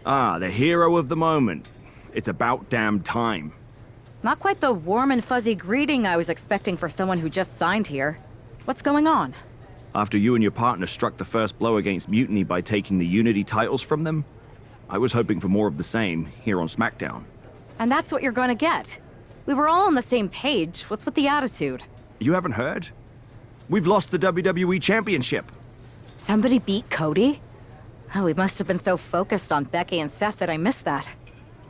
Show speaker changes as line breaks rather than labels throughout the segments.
Ah, the hero of the moment. It's about damn time.
Not quite the warm and fuzzy greeting I was expecting for someone who just signed here. What's going on?
After you and your partner struck the first blow against Mutiny by taking the Unity titles from them, I was hoping for more of the same here on SmackDown.
And that's what you're gonna get. We were all on the same page. What's with the attitude?
You haven't heard? We've lost the WWE Championship.
Somebody beat Cody? Oh, we must have been so focused on Becky and Seth that I missed that.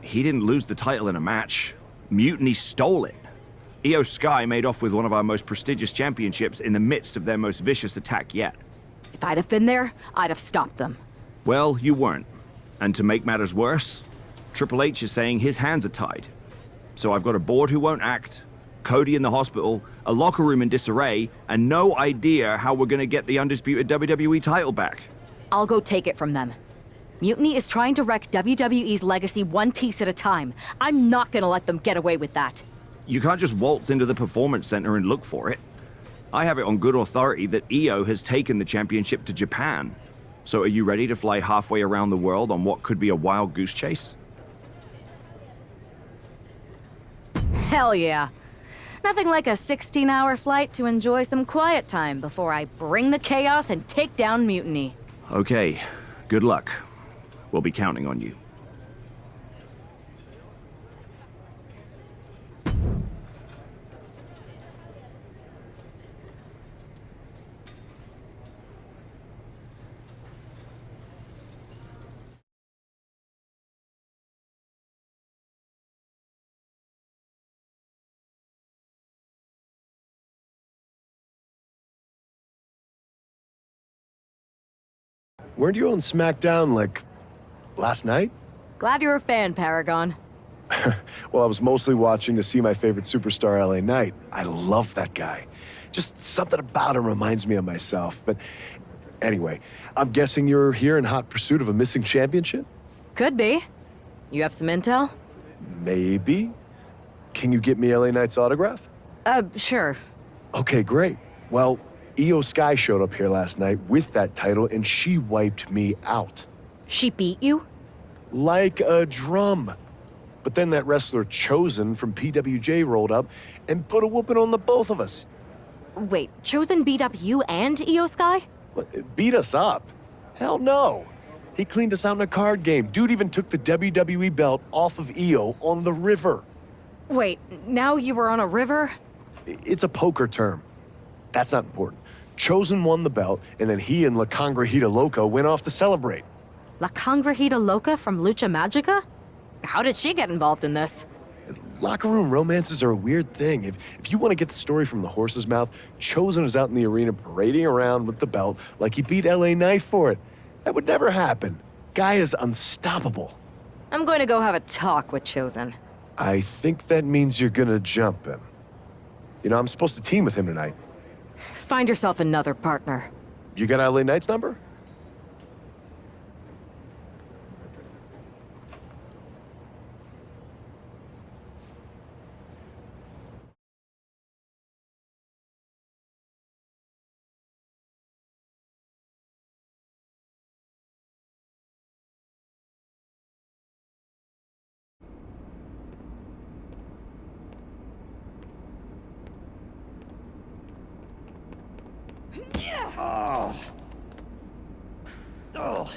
He didn't lose the title in a match. Mutiny stole it. Io Sky made off with one of our most prestigious championships in the midst of their most vicious attack yet.
If I'd have been there, I'd have stopped them.
Well, you weren't. And to make matters worse, Triple H is saying his hands are tied. So I've got a board who won't act, Cody in the hospital, a locker room in disarray, and no idea how we're gonna get the undisputed WWE title back.
I'll go take it from them. Mutiny is trying to wreck WWE's legacy one piece at a time. I'm not gonna let them get away with that.
You can't just waltz into the Performance Center and look for it. I have it on good authority that Io has taken the championship to Japan. So are you ready to fly halfway around the world on what could be a wild goose chase?
Hell yeah. Nothing like a 16-hour flight to enjoy some quiet time before I bring the chaos and take down Mutiny.
Okay, good luck. We'll be counting on you.
Weren't you on SmackDown, like, last night?
Glad you're a fan, Paragon.
Well, I was mostly watching to see my favorite superstar, LA Knight. I love that guy. Just something about him reminds me of myself. But anyway, I'm guessing you're here in hot pursuit of a missing championship?
Could be. You have some intel?
Maybe. Can you get me LA Knight's autograph?
Sure.
Okay, great. Well, Io Sky showed up here last night with that title, and she wiped me out.
She beat you?
Like a drum. But then that wrestler Chosen from PWJ rolled up and put a whooping on the both of us.
Wait, Chosen beat up you and Io Sky?
What, beat us up? Hell no. He cleaned us out in a card game. Dude even took the WWE belt off of Io on the river.
Wait, now you were on a river?
It's a poker term. That's not important. Chosen won the belt, and then he and La Congrejita Loca went off to celebrate.
La Congrejita Loca from Lucha Magica? How did she get involved in this?
Locker room romances are a weird thing. If you want to get the story from the horse's mouth, Chosen is out in the arena parading around with the belt like he beat LA Knight for it. That would never happen. Guy is unstoppable.
I'm going to go have a talk with Chosen.
I think that means you're gonna jump him. You know, I'm supposed to team with him tonight.
Find yourself another partner.
You got LA Knight's number?
Oh. Oh.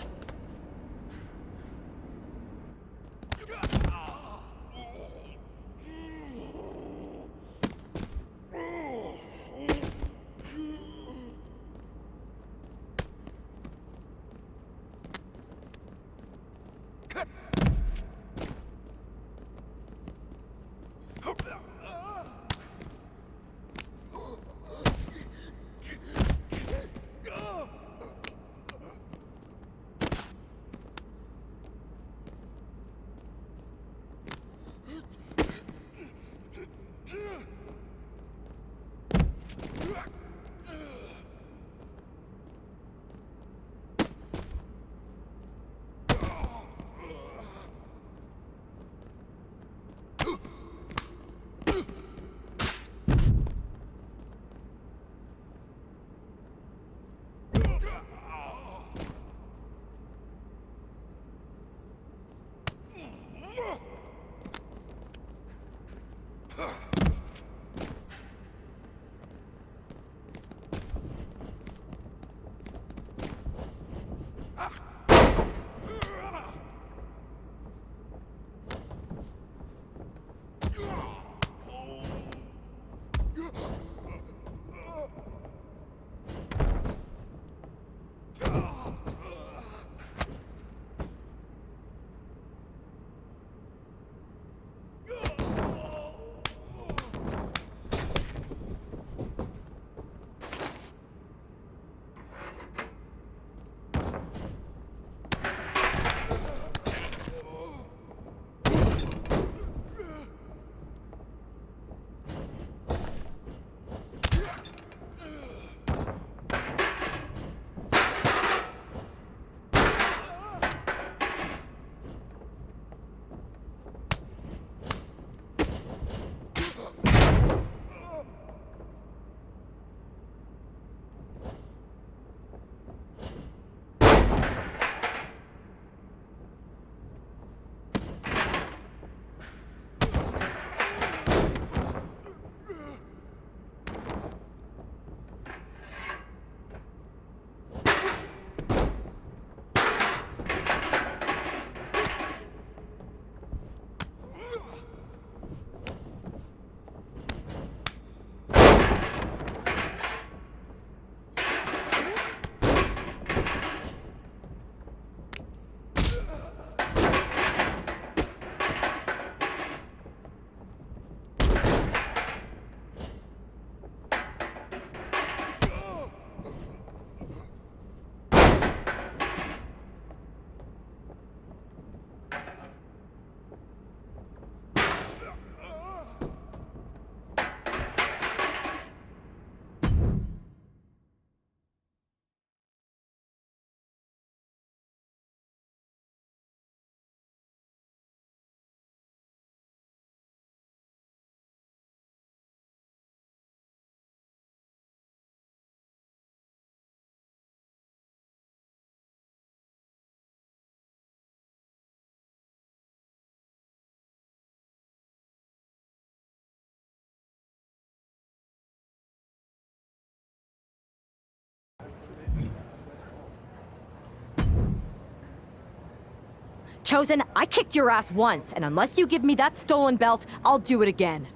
Chosen, I kicked your ass once, and unless you give me that stolen belt, I'll do it again.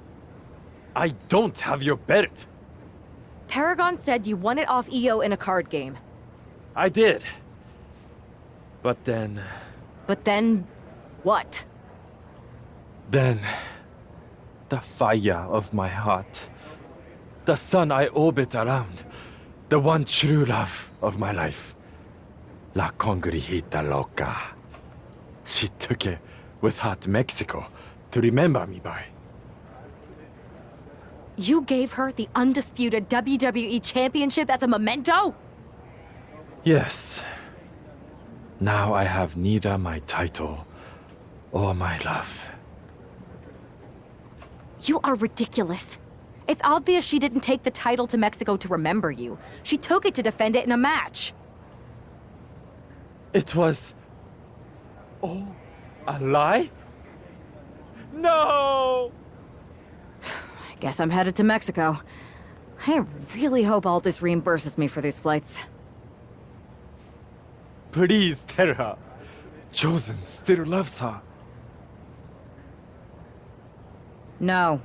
I don't have your belt.
Paragon said you won it off EO in a card game.
I did. But then...
But then... what?
Then... the fire of my heart. The sun I orbit around. The one true love of my life. La Congregita Loca. She took it with her to Mexico to remember me by.
You gave her the undisputed WWE Championship as a memento?
Yes. Now I have neither my title or my love.
You are ridiculous. It's obvious she didn't take the title to Mexico to remember you. She took it to defend it in a match.
It was... oh, a lie? No!
I guess I'm headed to Mexico. I really hope Aldous reimburses me for these flights.
Please tell her. Chosen still loves her.
No.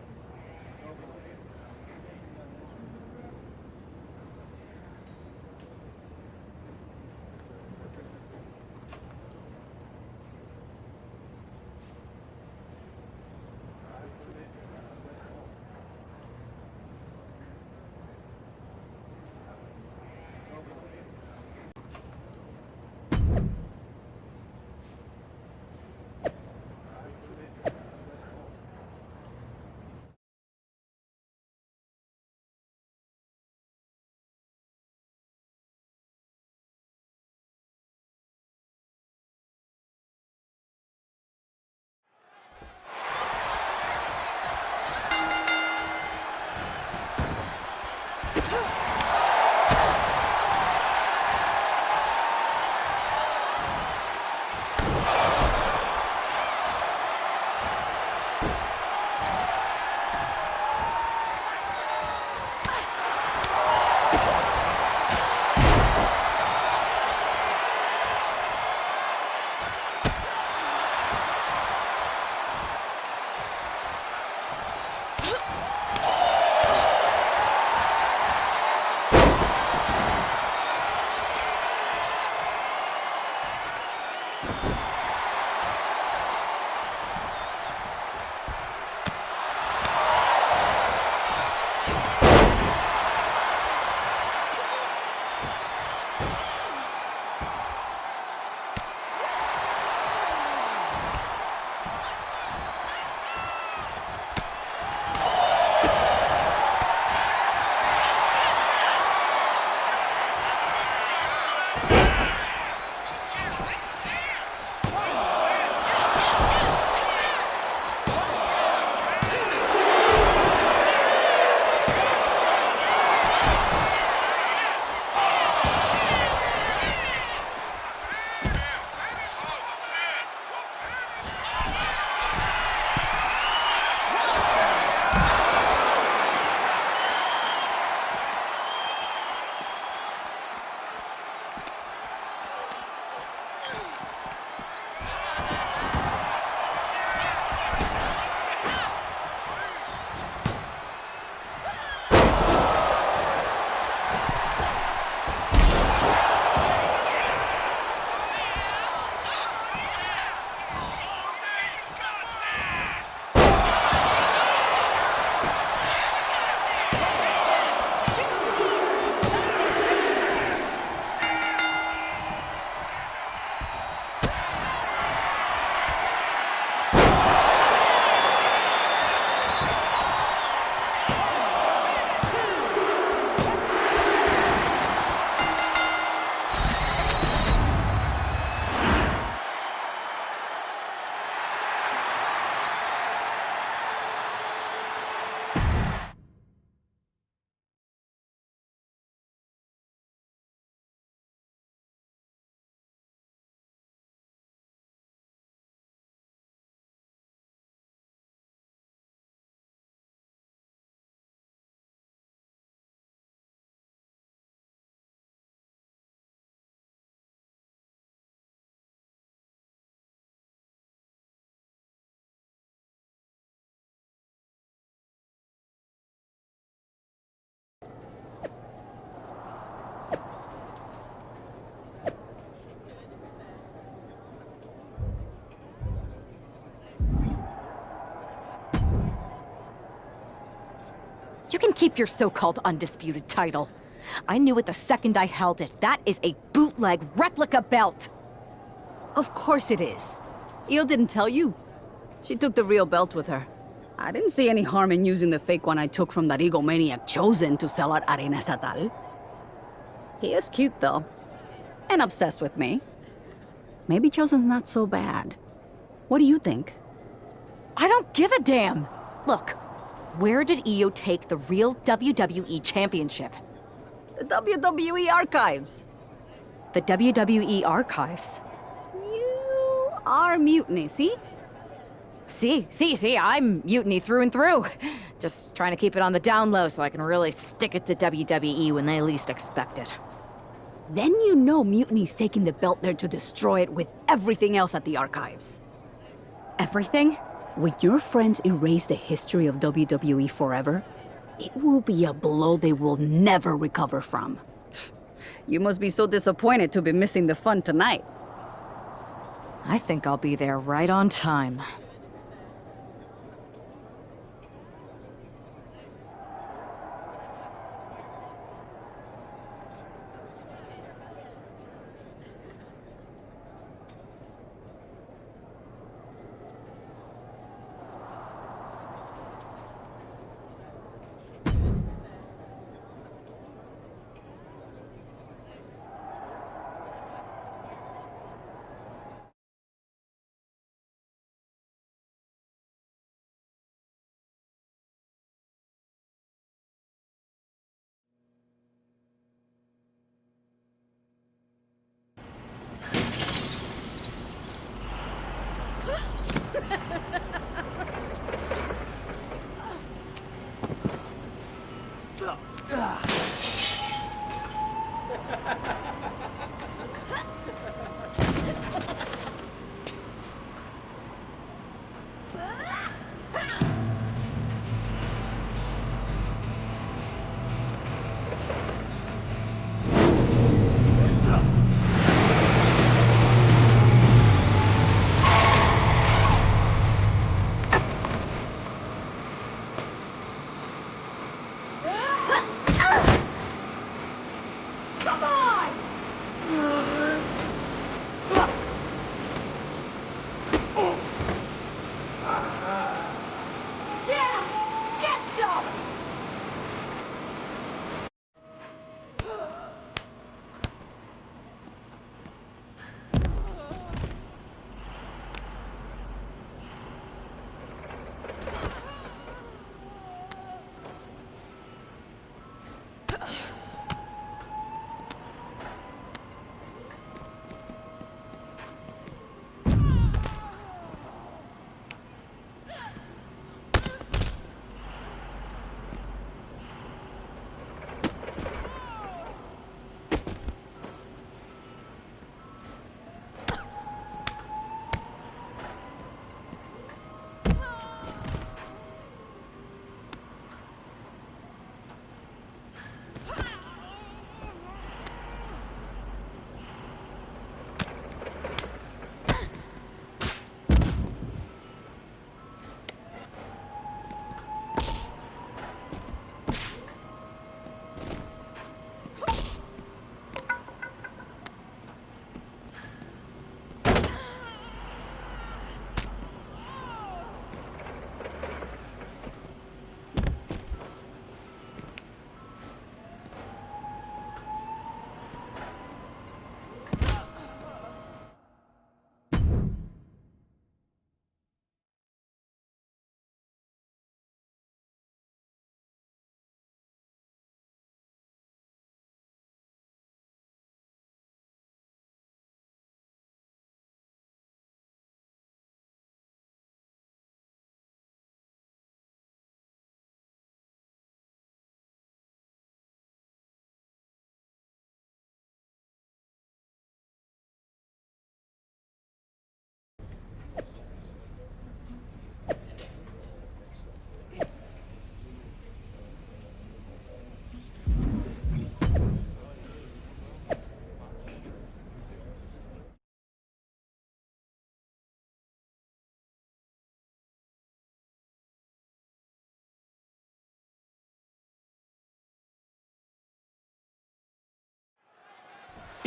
You can keep your so-called undisputed title. I knew it the second I held it. That is a bootleg replica belt.
Of course it is. Io didn't tell you. She took the real belt with her. I didn't see any harm in using the fake one I took from that egomaniac Chosen to sell at Arena Estatal. He is cute, though. And obsessed with me. Maybe Chosen's not so bad. What do you think?
I don't give a damn. Look, where did Io take the real WWE Championship?
The WWE archives.
The WWE archives.
You are Mutiny, see?
See, I'm Mutiny through and through. Just trying to keep it on the down low so I can really stick it to WWE when they least expect it.
Then you know Mutiny's taking the belt there to destroy it with everything else at the archives.
Everything?
When your friends erase the history of WWE forever, it will be a blow they will never recover from. You must be so disappointed to be missing the fun tonight.
I think I'll be there right on time.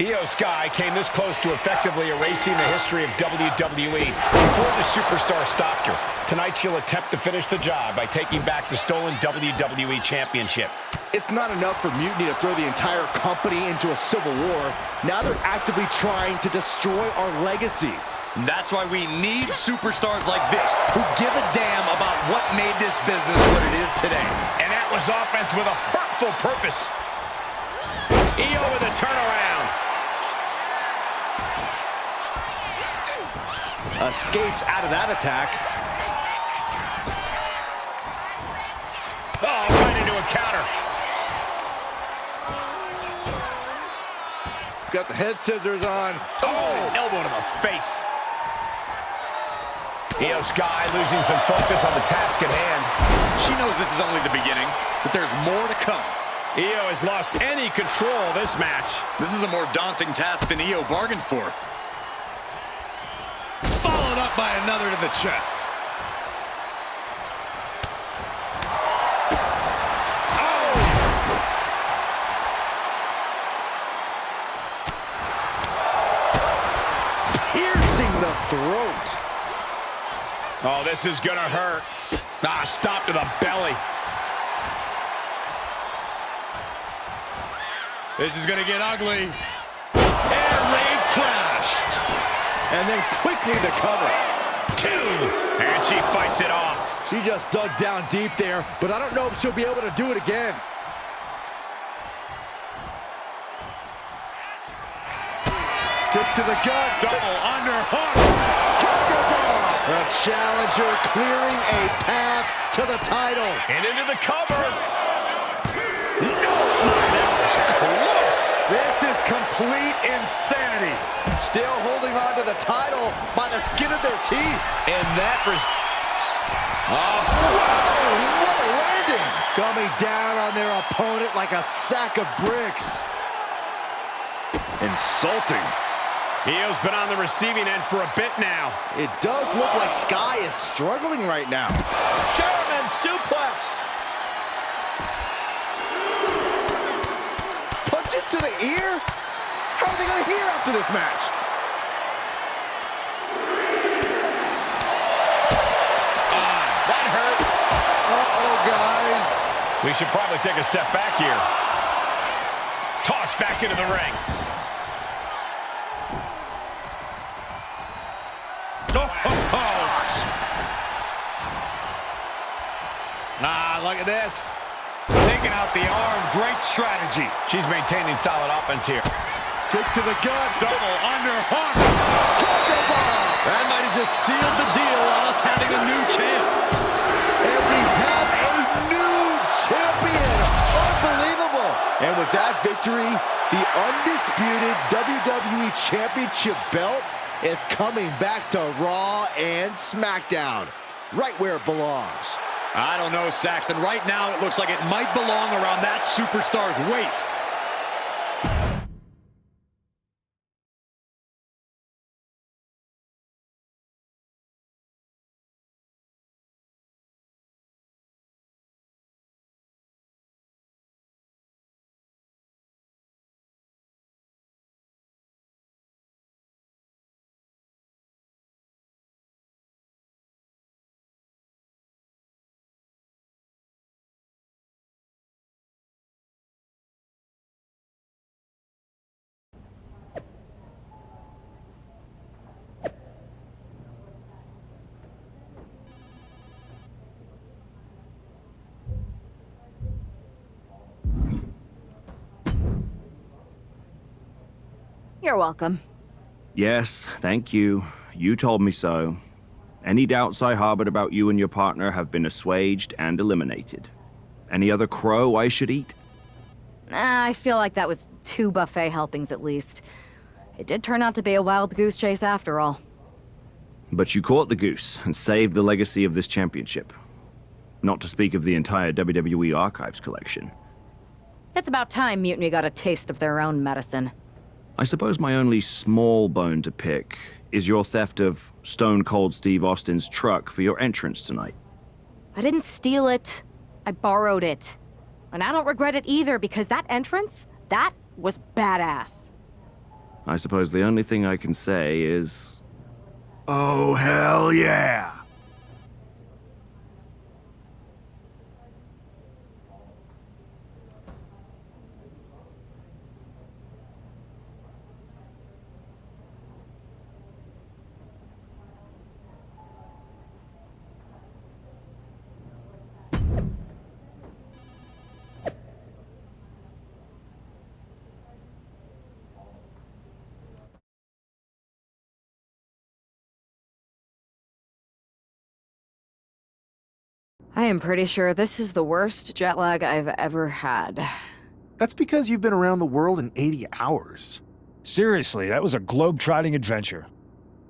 Io Sky came this close to effectively erasing the history of WWE before the superstar stopped her. Tonight she'll attempt to finish the job by taking back the stolen WWE Championship.
It's not enough for Mutiny to throw the entire company into a civil war. Now they're actively trying to destroy our legacy.
And that's why we need superstars like this, who give a damn about what made this business what it is today.
And that was offense with a hurtful purpose. Io with a turnaround.
Escapes out of that attack.
Oh, right into a counter.
Got the head scissors on.
Oh, elbow to the face. Io Sky losing some focus on the task at hand.
She knows this is only the beginning, that there's more to come.
Io has lost any control of this match.
This is a more daunting task than Io bargained for. Followed up by another to the chest. Oh!
Piercing the throat.
Oh, this is gonna hurt. Ah, stop to the belly.
This is gonna get ugly. Air raid crash.
And then quickly the cover.
2. And she fights it off.
She just dug down deep there, but I don't know if she'll be able to do it again. Kick to the gut.
Double underhook.
The challenger clearing a path to the title.
And into the cover. No, that was close.
This is complete insanity. Still holding on to the title by the skin of their teeth.
And that was...
Whoa, what a landing. Coming down on their opponent like a sack of bricks.
Insulting. Io's been on the receiving end for a bit now.
It does look like Sky is struggling right now.
German suplex.
Punches to the ear? How are they going to hear after this match?
That hurt.
Uh-oh, guys.
We should probably take a step back here. Tossed back into the ring. Look at this. Taking out the arm. Great strategy. She's maintaining solid offense here.
Kick to the gut.
Double underhook.
Tiger bomb.
That might have just sealed the deal on us having a new champ.
And we have a new champion. Unbelievable. And with that victory, the undisputed WWE Championship belt is coming back to Raw and SmackDown. Right where it belongs.
I don't know, Saxton. Right now, it looks like it might belong around that superstar's waist.
You're welcome.
Yes, thank you. You told me so. Any doubts I harbored about you and your partner have been assuaged and eliminated. Any other crow I should eat?
I feel like that was 2 buffet helpings at least. It did turn out to be a wild goose chase after all.
But you caught the goose and saved the legacy of this championship. Not to speak of the entire WWE Archives collection.
It's about time Mutiny got a taste of their own medicine.
I suppose my only small bone to pick is your theft of Stone Cold Steve Austin's truck for your entrance tonight.
I didn't steal it. I borrowed it. And I don't regret it either because that entrance, that was badass.
I suppose the only thing I can say is... oh, hell yeah!
I am pretty sure this is the worst jet lag I've ever had.
That's because you've been around the world in 80 hours.
Seriously, that was a globe-trotting adventure.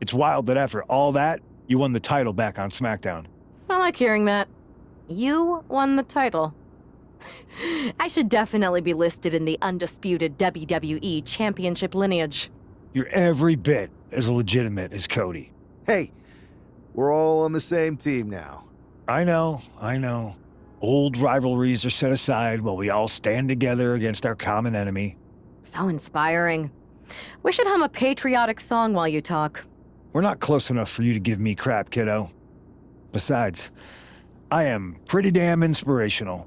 It's wild that after all that, you won the title back on SmackDown.
I like hearing that. You won the title. I should definitely be listed in the undisputed WWE Championship lineage.
You're every bit as legitimate as Cody.
Hey, we're all on the same team now.
I know. Old rivalries are set aside while we all stand together against our common enemy.
So inspiring. We should hum a patriotic song while you talk.
We're not close enough for you to give me crap, kiddo. Besides, I am pretty damn inspirational.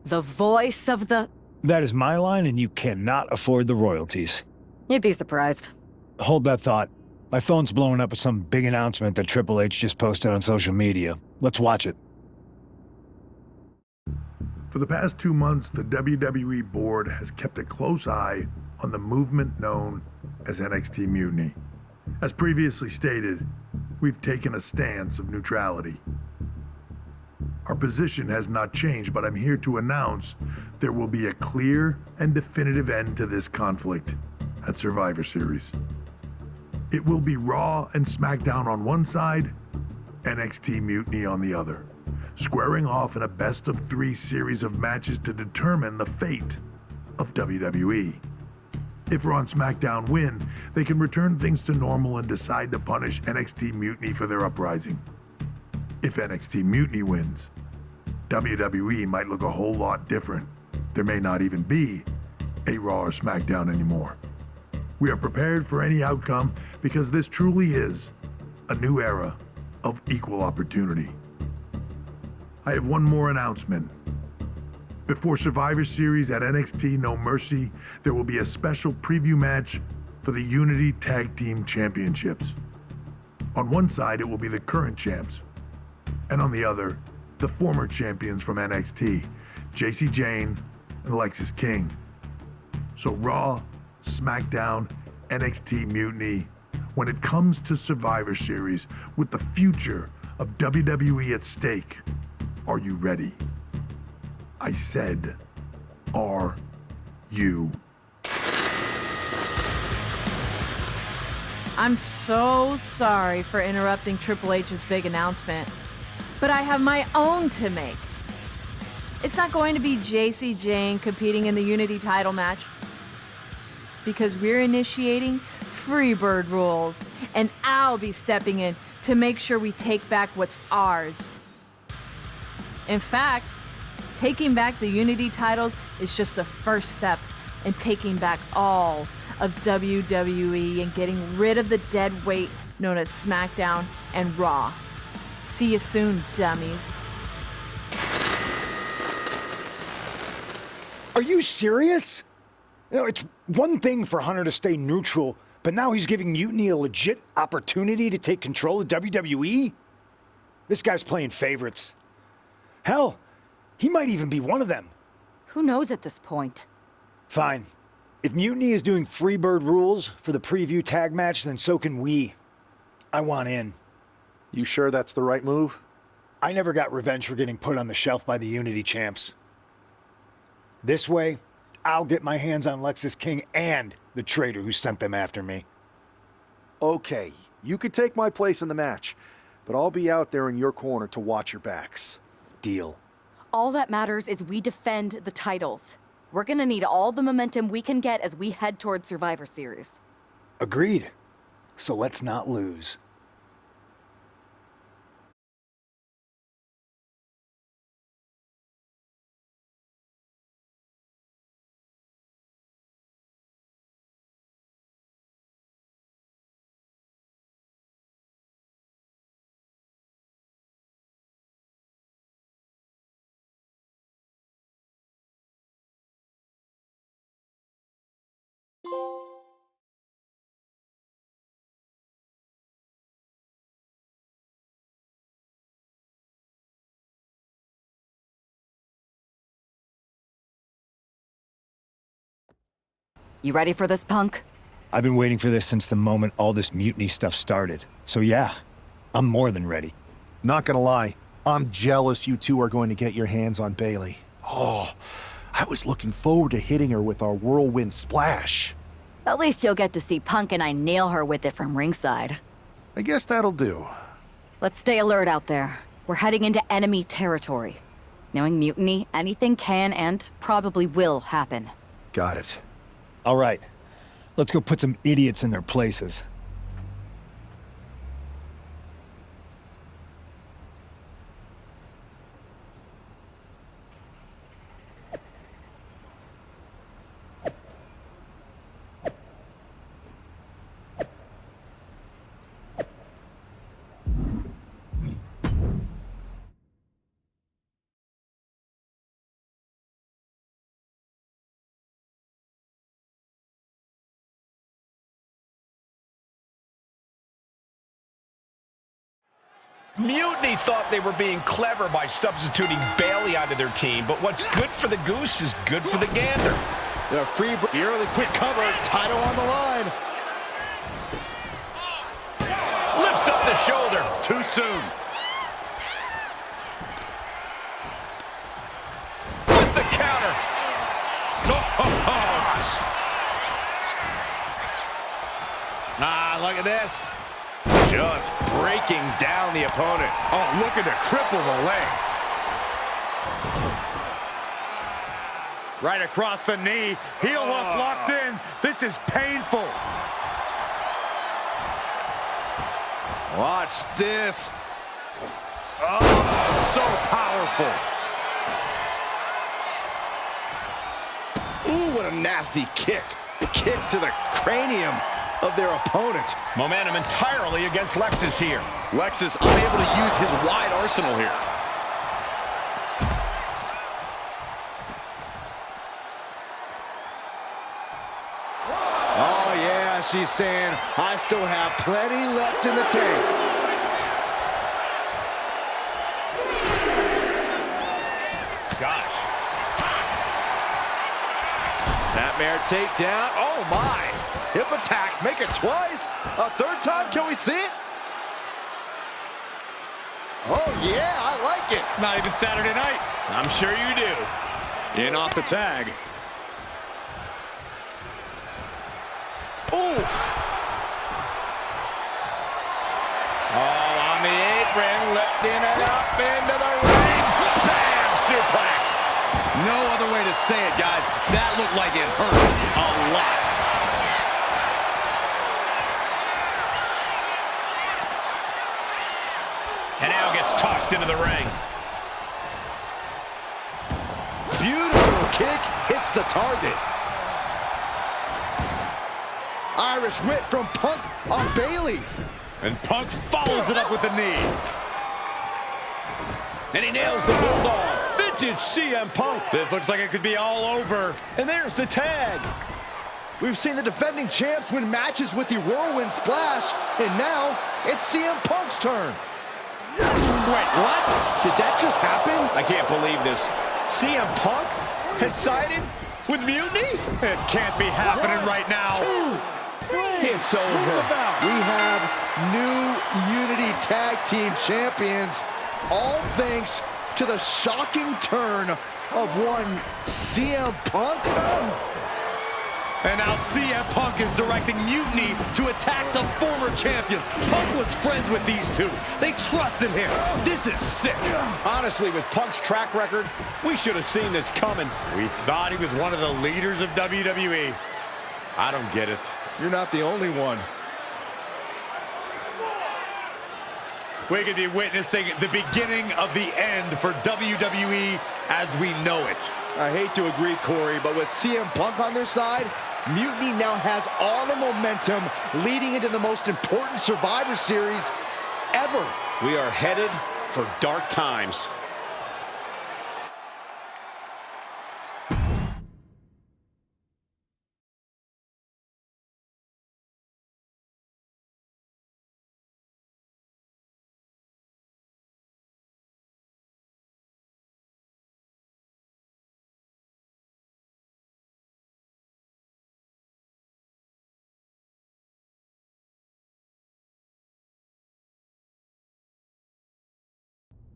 The voice of the...
That is my line, and you cannot afford the royalties.
You'd be surprised.
Hold that thought. My phone's blowing up with some big announcement that Triple H just posted on social media. Let's watch it.
For the past 2 months, the WWE board has kept a close eye on the movement known as NXT Mutiny. As previously stated, we've taken a stance of neutrality. Our position has not changed, but I'm here to announce there will be a clear and definitive end to this conflict at Survivor Series. It will be Raw and SmackDown on one side, NXT Mutiny on the other, squaring off in a best-of-3 series of matches to determine the fate of WWE. If Raw and SmackDown win, they can return things to normal and decide to punish NXT Mutiny for their uprising. If NXT Mutiny wins, WWE might look a whole lot different. There may not even be a Raw or SmackDown anymore. We are prepared for any outcome because this truly is a new era of equal opportunity. I have one more announcement. Before Survivor Series at NXT No Mercy, there will be a special preview match for the Unity Tag Team Championships. On one side, it will be the current champs, and on the other, the former champions from NXT, Jacy Jayne and Lexis King. So Raw, SmackDown, NXT Mutiny, when it comes to Survivor Series with the future of WWE at stake, are you ready? I said, are you?
I'm so sorry for interrupting Triple H's big announcement, but I have my own to make. It's not going to be Jacy Jayne competing in the Unity title match, because we're initiating Freebird rules, and I'll be stepping in to make sure we take back what's ours. In fact, taking back the Unity titles is just the first step in taking back all of WWE and getting rid of the dead weight known as SmackDown and Raw. See you soon, dummies.
Are you serious? You know, it's one thing for Hunter to stay neutral, but now he's giving Mutiny a legit opportunity to take control of WWE? This guy's playing favorites. Hell, he might even be one of them.
Who knows at this point?
Fine. If Mutiny is doing Freebird rules for the preview tag match, then so can we. I want in.
You sure that's the right move?
I never got revenge for getting put on the shelf by the Unity champs. This way, I'll get my hands on Lexis King and the traitor who sent them after me.
Okay, you could take my place in the match, but I'll be out there in your corner to watch your backs.
Deal.
All that matters is we defend the titles. We're gonna need all the momentum we can get as we head toward Survivor Series.
Agreed. So let's not lose.
You ready for this, Punk?
I've been waiting for this since the moment all this mutiny stuff started. So yeah, I'm more than ready.
Not gonna lie, I'm jealous you two are going to get your hands on Bailey. Oh, I was looking forward to hitting her with our whirlwind splash.
At least you'll get to see Punk and I nail her with it from ringside.
I guess that'll do.
Let's stay alert out there. We're heading into enemy territory. Knowing Mutiny, anything can and probably will happen.
Got it.
All right, let's go put some idiots in their places.
Mutiny thought they were being clever by substituting Bailey onto their team, but what's good for the goose is good for the gander.
The early quick cover, title on the line.
Lifts up the shoulder.
Too soon.
With the counter.
Look at this. Just breaking down the opponent. Oh, looking to cripple the leg. Right across the knee. Heel hook locked in. This is painful. Watch this. Oh, so powerful.
Ooh, what a nasty kick. It kicks to the cranium of their opponent.
Momentum entirely against Lexus here.
Lexus unable to use his wide arsenal here.
Oh, yeah, she's saying, I still have plenty left in the tank.
Gosh.
Snapmare takedown. Oh, my. Hip attack. Make it twice. A third time. Can we see it? Oh, yeah, I like it.
It's not even Saturday night.
I'm sure you do.
In off the tag.
Ooh.
Oh, on the apron, lifting it up into the ring. Bam! Suplex.
No other way to say it, guys. That looked like it hurt a lot.
And now gets tossed into the ring.
Beautiful kick hits the target. Irish whip from Punk on Bailey.
And Punk follows it up with the knee.
And he nails the Bulldog. Vintage CM Punk.
This looks like it could be all over.
And there's the tag.
We've seen the defending champs win matches with the whirlwind splash, and now it's CM Punk's turn.
Wait, what?
Did that just happen?
I can't believe this. CM Punk has sided with Mutiny?
This can't be happening right now.
It's over.
We have new Unity Tag Team Champions, all thanks to the shocking turn of one CM Punk.
And now CM Punk is directing Mutiny to attack the former champions. Punk was friends with these two. They trusted him. This is sick.
Honestly, with Punk's track record, we should have seen this coming.
We thought he was one of the leaders of WWE. I don't get it.
You're not the only one.
We could be witnessing the beginning of the end for WWE as we know it.
I hate to agree, Corey, but with CM Punk on their side, Mutiny now has all the momentum leading into the most important Survivor Series ever.
We are headed for dark times.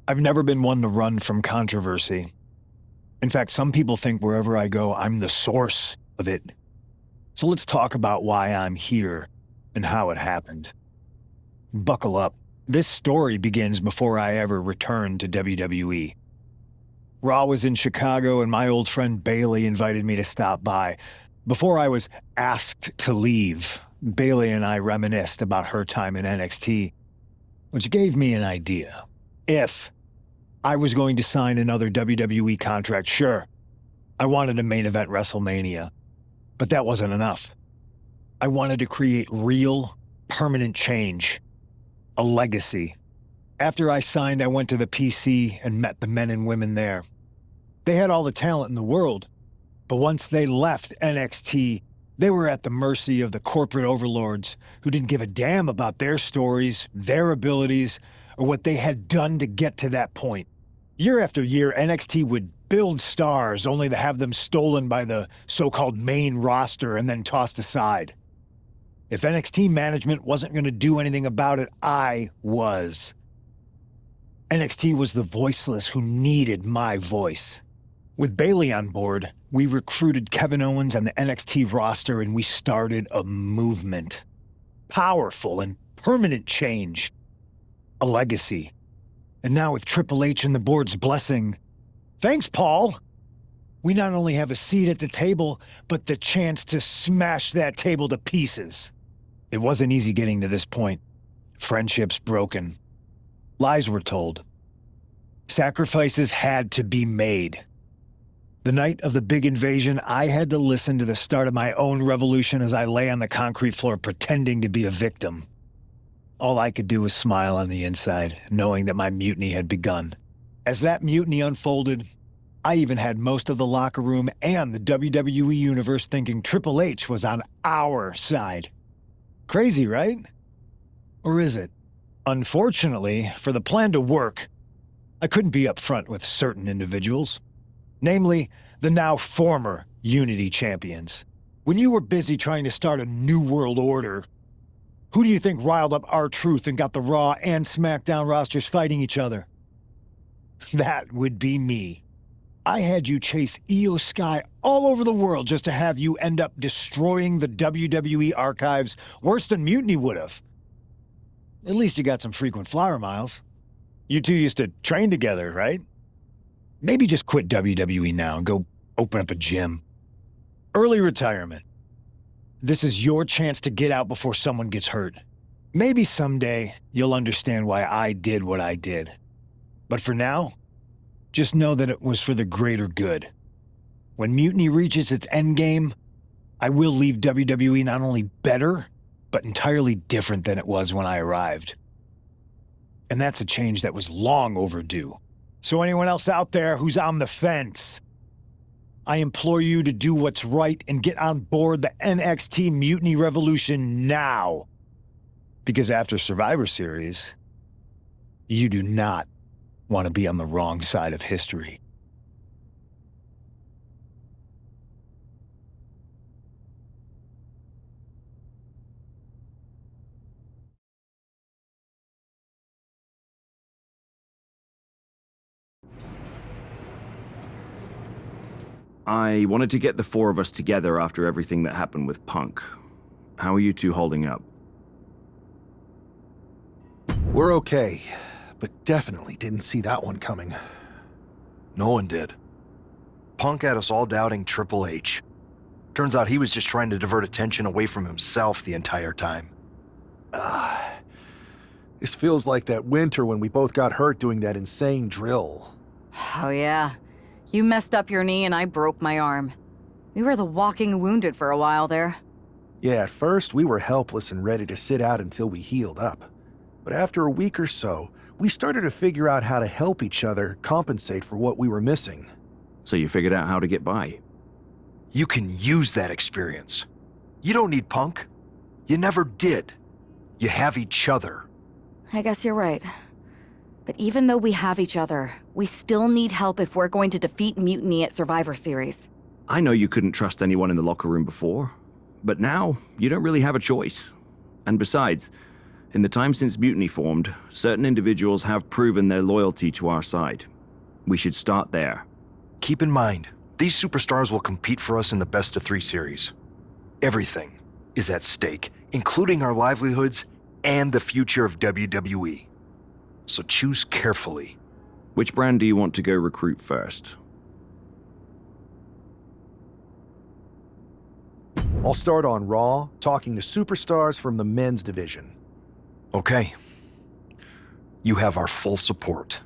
I've never been one to run from controversy. In fact, some people think wherever I go, I'm the source of it. So let's talk about why I'm here and how it happened. Buckle up. This story begins before I ever returned to WWE. Raw was in Chicago and my old friend Bayley invited me to stop by. Before I was asked to leave, Bayley and I reminisced about her time in NXT, which gave me an idea. If I was going to sign another WWE contract, sure, I wanted a main event WrestleMania, but that wasn't enough. I wanted to create real, permanent change, a legacy. After I signed, I went to the PC and met the men and women there. They had all the talent in the world, but once they left NXT, they were at the mercy of the corporate overlords who didn't give a damn about their stories, their abilities, or what they had done to get to that point. Year after year, NXT would build stars only to have them stolen by the so-called main roster and then tossed aside. If NXT management wasn't going to do anything about it, I was. NXT was the voiceless who needed my voice. With Bayley on board, we recruited Kevin Owens and the NXT roster and we started a movement. Powerful and permanent change. A legacy. And now with Triple H and the board's blessing, thanks, Paul! We not only have a seat at the table, but the chance to smash that table to pieces. It wasn't easy getting to this point. Friendships broken. Lies were told. Sacrifices had to be made. The night of the big invasion, I had to listen to the start of my own revolution as I lay on the concrete floor pretending to be a victim. All I could do was smile on the inside, knowing that my mutiny had begun. As that mutiny unfolded, I even had most of the locker room and the WWE Universe thinking Triple H was on our side. Crazy, right? Or is it? Unfortunately, for the plan to work, I couldn't be upfront with certain individuals. Namely, the now former Unity champions. When you were busy trying to start a new world order, who do you think riled up R-Truth and got the Raw and SmackDown rosters fighting each other? That would be me. I had you chase Io Sky all over the world just to have you end up destroying the WWE archives worse than Mutiny would have. At least you got some frequent flyer miles. You two used to train together, right? Maybe just quit WWE now and go open up a gym. Early retirement. This is your chance to get out before someone gets hurt. Maybe someday you'll understand why I did what I did. But for now, just know that it was for the greater good. When Mutiny reaches its endgame, I will leave WWE not only better, but entirely different than it was when I arrived. And that's a change that was long overdue. So anyone else out there who's on the fence, I implore you to do what's right and get on board the NXT Mutiny Revolution now. Because after Survivor Series, you do not want to be on the wrong side of history.
I wanted to get the four of us together after everything that happened with Punk. How are you two holding up?
We're okay, but definitely didn't see that one coming.
No one did. Punk had us all doubting Triple H. Turns out he was just trying to divert attention away from himself the entire time.
This feels like that winter when we both got hurt doing that insane drill.
Oh yeah. You messed up your knee and I broke my arm. We were the walking wounded for a while there.
Yeah, at first we were helpless and ready to sit out until we healed up. But after a week or so, we started to figure out how to help each other compensate for what we were missing.
So you figured out how to get by?
You can use that experience. You don't need Punk. You never did. You have each other.
I guess you're right. But even though we have each other, we still need help if we're going to defeat Mutiny at Survivor Series.
I know you couldn't trust anyone in the locker room before, but now you don't really have a choice. And besides, In the time since Mutiny formed, certain individuals have proven their loyalty to our side. We should start there.
Keep in mind, these superstars will compete for us in the best-of-3 series. Everything is at stake, including our livelihoods and the future of WWE. So choose carefully.
Which brand do you want to go recruit first?
I'll start on Raw, talking to superstars from the men's division.
Okay. You have our full support.